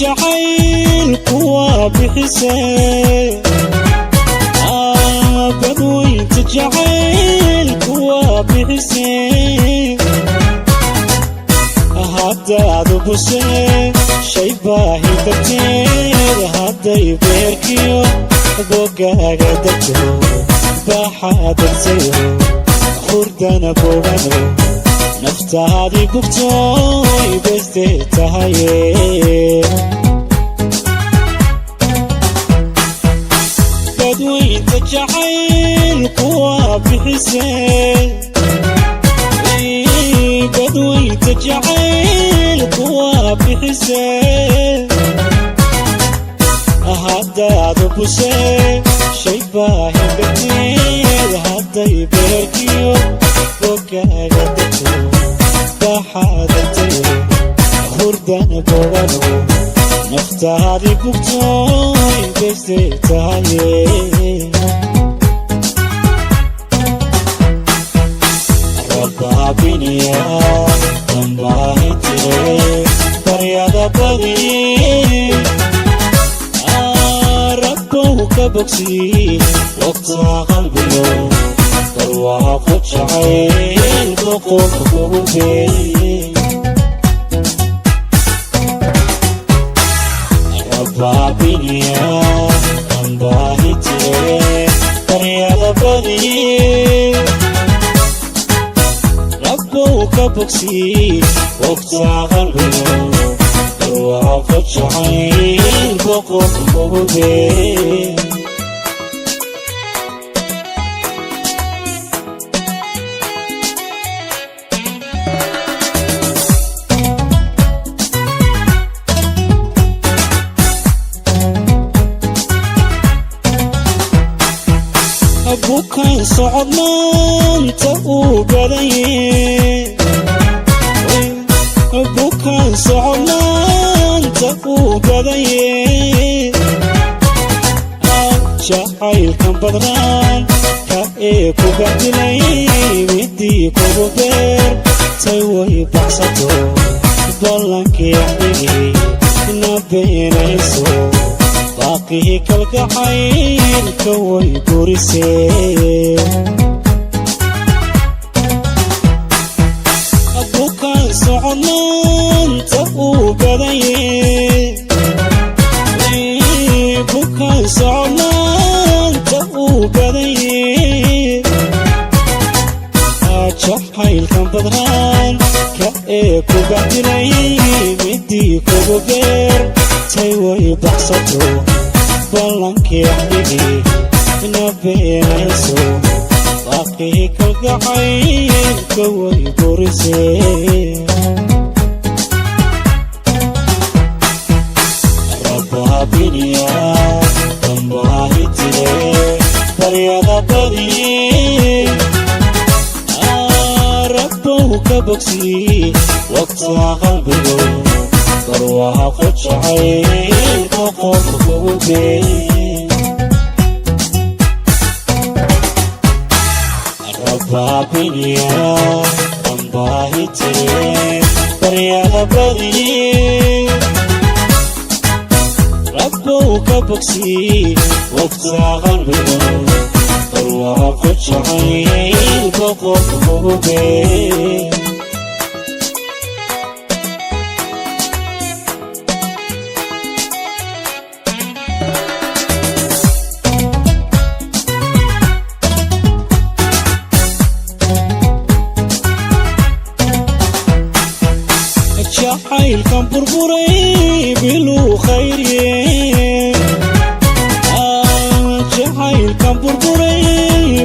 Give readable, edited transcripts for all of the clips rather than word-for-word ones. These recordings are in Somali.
jacaylku waa bixisay badweynta jacaylku waa bixisay haddaad busay shay baahi darteed hadday beerkiyo bogaaga degto baaxaad degtayo hurdana boogano naftaadii gubtooy bestay tahaye badweynta jacaylku waa bixisay badweynta jacaylku waa bixisay haddaad busay shay baahi darteed hadday beerkiyo bogaaga degto baaxaad degtayo hurdana boogano naftaadii gubtooy bestay tahaye rabaabiniya dambaahitire baryada badiye rabbow ka bogsii waqtaa qalbiyo barwaaqo jacayl boqolka kugu beeyey rabaabiniya dambaahitire baryada badiye rabbow ka bogsii waqtaa qalbiyo barwaaqo jacayl boqolka kugu beeyey bukaan socod maanta uu badanyey bukaan socod maanta uu badanyey jacaylkan badnaan ka ee ku badilay midii kugu beer tay way baxsato ballankii axdigii na beenayso baaqihii kalgacaylka way burisee bukaan socod maanta uu badanyey bukaan socod maanta uu badanyey jacaylkan badnaan ka ee ku badilay midii kugu beer tay way baxsato ballankii axdigii na beenayso baaqihii kalgacaylka way burisee rabaabiniya dambaahitire baryada badiye rabbow ka bogsii waqtaa qalbigo barwaaqo jacayl boqolka kugu beeyey rabaabiniya dambaahitire baryada badiye rabbow ka bogsii waqtaa qalbigo barwaaqo jacayl boqolka kugu beeyey jacaylkan burburay biluu khayriye jacaylkan burburay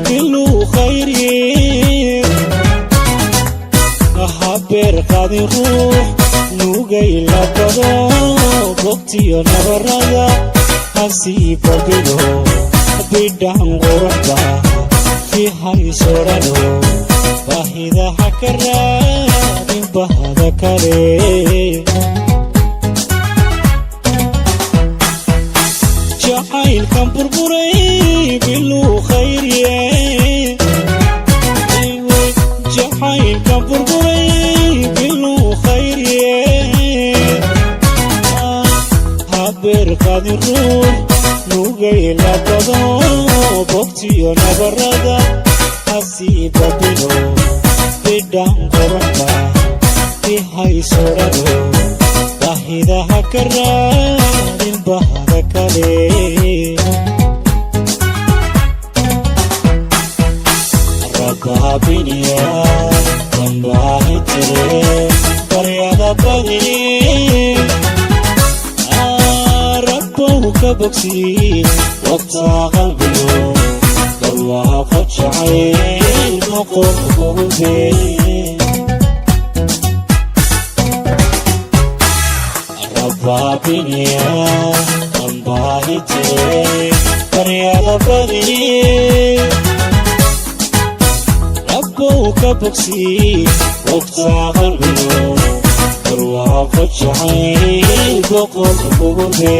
biluu khayriye habeer qaadin ruux nugay labado bogtiyo nabarada hasii babido bidhaan quruxda fi haysorano baahidaha ka raadin bahda kale jacaylkan burburay biluu khayriye jacaylkan burburay biluu khayriye qaadi ruux nugay labado bogtiyo nabarada hasii babino bidhan qoranka ihaysorado bahidaha ka raadin bahda kale rabbaabiniya dambahitire baryada badini rabbow ka bogsi waqta qalbiyo barwaaqo jacayl noqon kuhube rabbaabiniya dambahitire baryada badini rabbow ka bogsi waqta qalbiyo barwaaqo jacayl noqon kuhube